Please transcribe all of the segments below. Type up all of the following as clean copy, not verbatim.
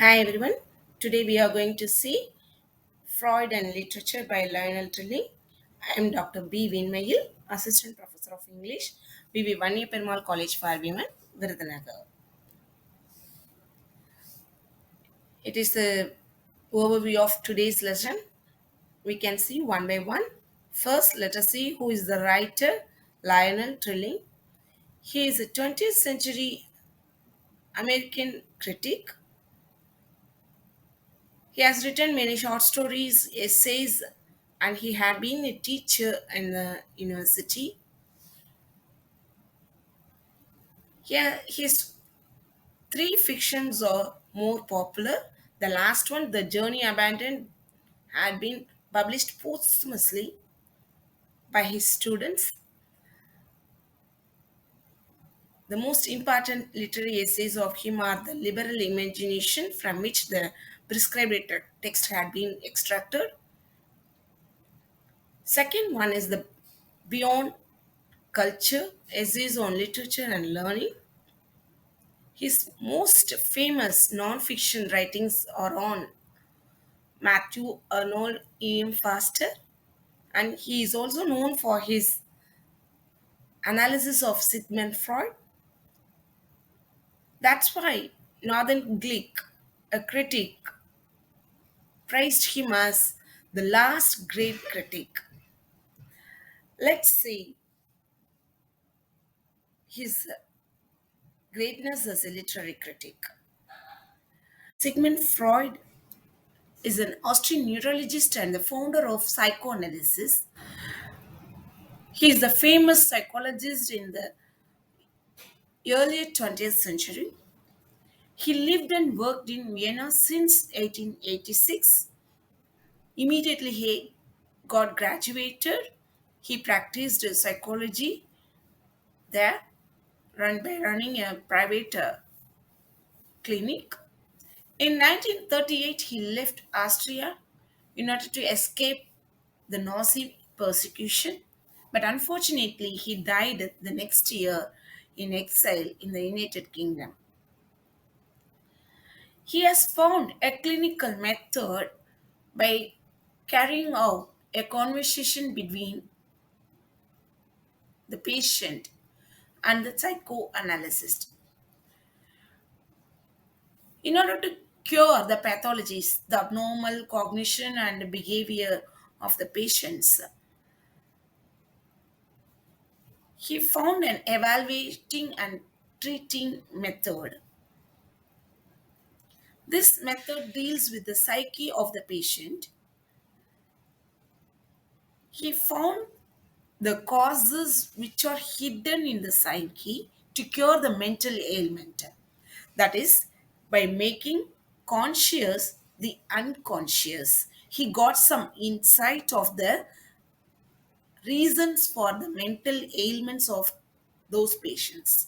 Hi everyone. Today we are going to see Freud and Literature by Lionel Trilling. I am Dr. B. Vinmayil, Assistant Professor of English, BB Vanya Perumal College for Women, Virudhunagar. It is the overview of today's lesson. We can see one by one. First, let us see who is the writer Lionel Trilling. He is a 20th century American critic. He has written many short stories, essays, and he had been a teacher in the university. His three fictions are more popular. The last one, The Journey Abandoned, had been published posthumously by his students. The most important literary essays of him are The Liberal Imagination, from which the prescribed text had been extracted. Second one is The Beyond Culture, essays on literature and learning. His most famous non-fiction writings are on Matthew Arnold E.M. Foster, and he is also known for his analysis of Sigmund Freud. That's why Northern Glick, a critic, praised him as the last great critic. Let's see his greatness as a literary critic. Sigmund Freud is an Austrian neurologist and the founder of psychoanalysis. He is the famous psychologist in the early 20th century. He lived and worked in Vienna since 1886. Immediately he got graduated, he practiced psychology there, run by running a private clinic. In 1938, he left Austria in order to escape the Nazi persecution, but unfortunately, he died the next year in exile in the United Kingdom. He has found a clinical method by carrying out a conversation between the patient and the psychoanalyst in order to cure the pathologies, the abnormal cognition and behavior of the patients. He found an evaluating and treating method. This method deals with the psyche of the patient. He found the causes which are hidden in the psyche to cure the mental ailment. That is, by making conscious the unconscious. He got some insight of the reasons for the mental ailments of those patients.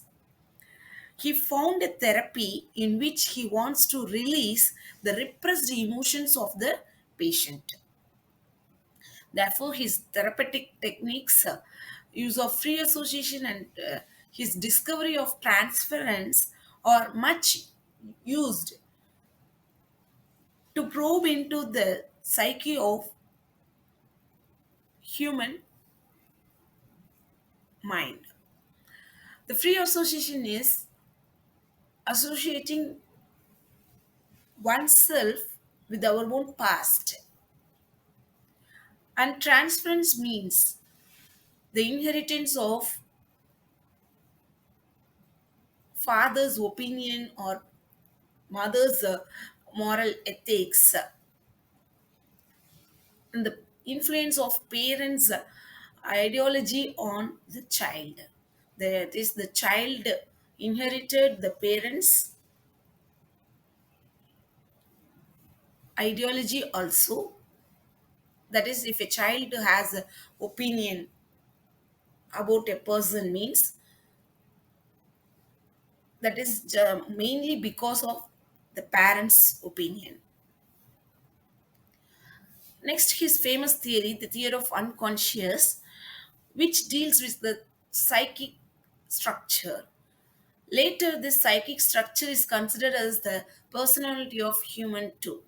He found a therapy in which he wants to release the repressed emotions of the patient. Therefore, his therapeutic techniques, use of free association, and his discovery of transference are much used to probe into the psyche of human mind. The free association is associating oneself with our own past, and transference means the inheritance of father's opinion or mother's moral ethics, and the influence of parents' ideology on the child. That is, the child inherited the parents' ideology also. That is, if a child has an opinion about a person, means that is mainly because of the parents' opinion. Next, his famous theory, the theory of unconscious, which deals with the psychic structure. Later, this psychic structure is considered as the personality of human too.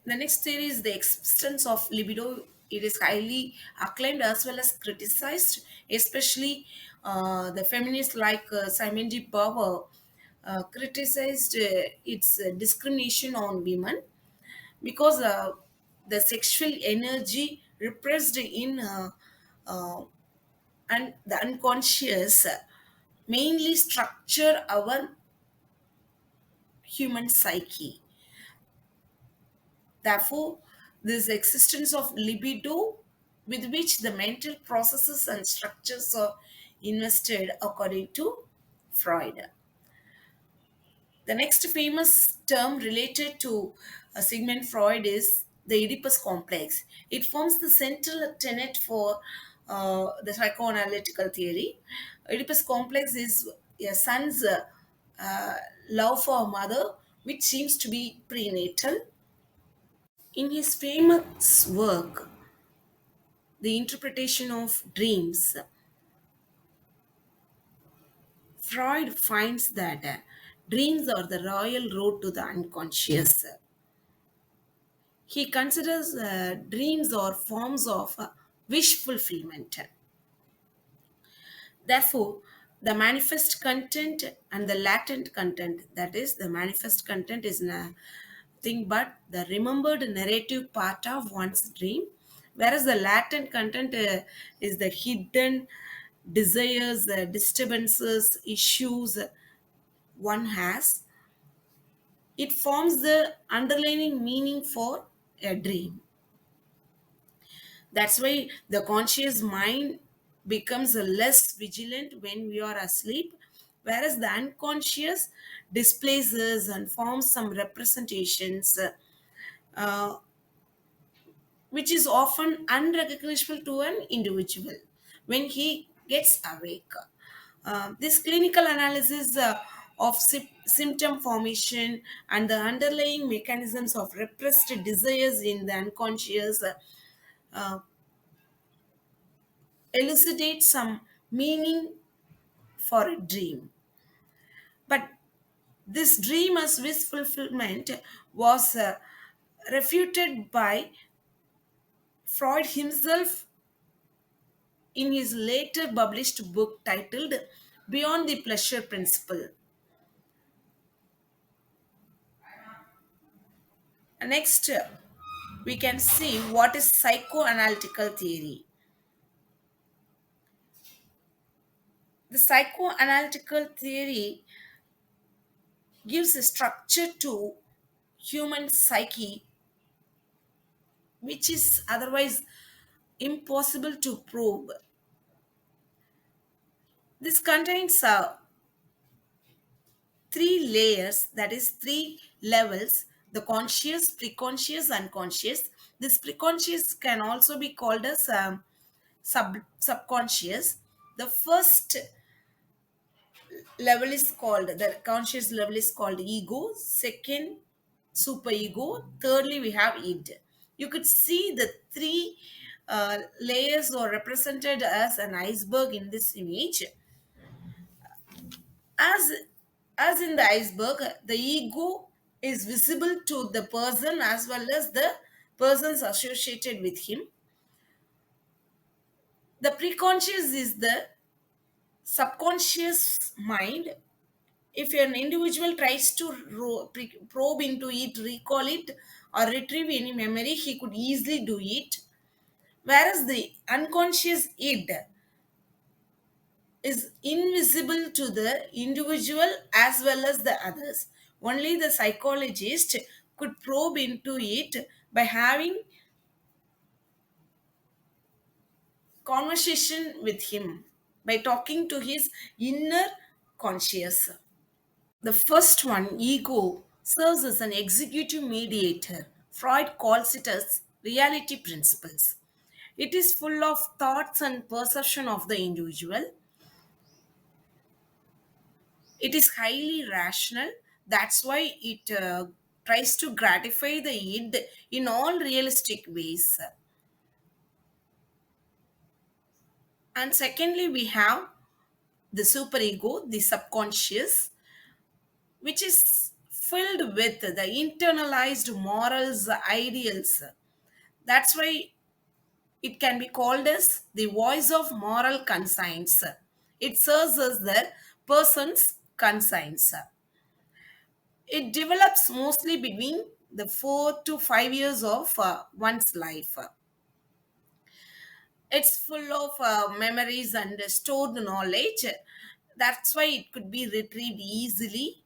The next theory is the existence of libido. It is highly acclaimed as well as criticized, especially the feminists like Simon D. Power criticized its discrimination on women because the sexual energy repressed in and the unconscious mainly structure our human psyche. Therefore, this existence of libido with which the mental processes and structures are invested according to Freud. The next famous term related to Sigmund Freud is the Oedipus complex. It forms the central tenet for the psychoanalytical theory. Oedipus complex is a son's uh, love for a mother, which seems to be prenatal. In his famous work, The Interpretation of Dreams, Freud finds that dreams are the royal road to the unconscious. He considers dreams or forms of wish fulfillment. Therefore, the manifest content and the latent content, that is, the manifest content is nothing but the remembered narrative part of one's dream, whereas the latent content is the hidden desires, disturbances, issues one has. It forms the underlying meaning for a dream. That's why the conscious mind becomes less vigilant when we are asleep, whereas the unconscious displaces and forms some representations, uh, which is often unrecognizable to an individual when he gets awake. This clinical analysis of symptom formation and the underlying mechanisms of repressed desires in the unconscious uh, elucidate some meaning for a dream. But this dream as wish fulfillment was refuted by Freud himself in his later published book titled Beyond the Pleasure Principle. Next, we can see what is psychoanalytical theory. The psychoanalytical theory gives a structure to human psyche which is otherwise impossible to probe. This contains three layers, that is, three levels: the conscious, preconscious, unconscious. This preconscious can also be called as subconscious. The first level is called, the conscious level is called ego, second, superego, thirdly, we have id. You could see the three layers are represented as an iceberg in this image. As as in the iceberg, the ego is visible to the person as well as the persons associated with him. The preconscious is the subconscious mind. If an individual tries to probe into it, recall it, or retrieve any memory, he could easily do it. Whereas the unconscious id is invisible to the individual as well as the others. Only the psychologist could probe into it by having conversation with him, by talking to his inner conscious. The first one, ego, serves as an executive mediator. Freud calls it as reality principles. It is full of thoughts and perception of the individual. It is highly rational. That's why it tries to gratify the id in all realistic ways. And secondly, we have the superego, the subconscious, which is filled with the internalized morals, ideals. That's why it can be called as the voice of moral conscience. It serves as the person's conscience. It develops mostly between the 4 to 5 years of one's life. It's full of memories and stored knowledge. That's why it could be retrieved easily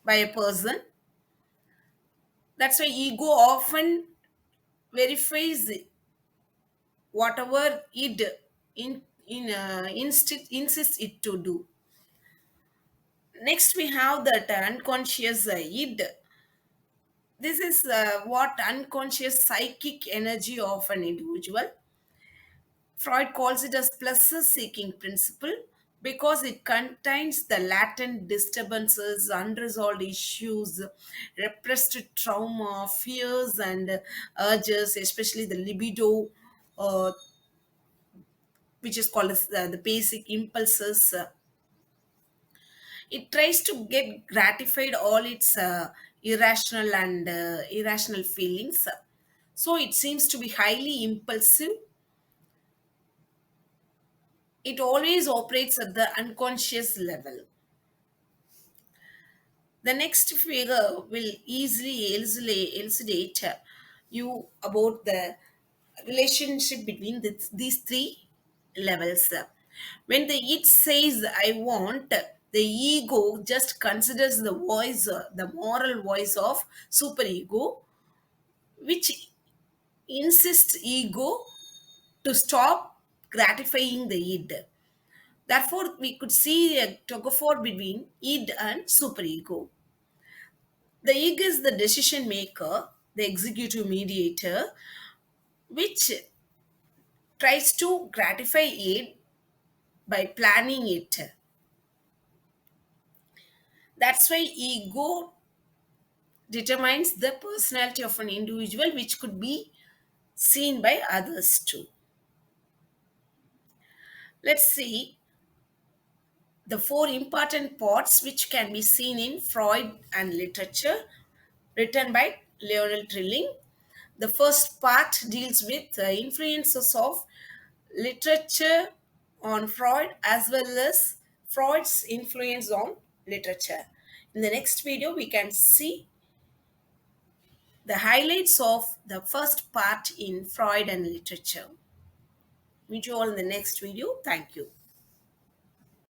by a person. That's why ego often verifies whatever it insists it to do. Next, we have that unconscious id. This is what unconscious psychic energy of an individual. Freud calls it as pleasure seeking principle because it contains the latent disturbances, unresolved issues, repressed trauma, fears, and urges, especially the libido, uh, which is called as the basic impulses. It tries to get gratified all its irrational feelings. So it seems to be highly impulsive. It always operates at the unconscious level. The next figure will easily elucidate you about the relationship between these three levels. When the it says I want, the ego just considers the voice, the moral voice of superego, which insists ego to stop gratifying the id. Therefore, we could see a tug of war between id and superego. The ego is the decision maker, the executive mediator, which tries to gratify it by planning it. That's why ego determines the personality of an individual, which could be seen by others too. Let's see the four important parts which can be seen in Freud and literature written by Leonel Trilling. The first part deals with the influences of literature on Freud as well as Freud's influence on literature. In the next video, we can see the highlights of the first part in Freud and literature. Meet you all in the next video. Thank you.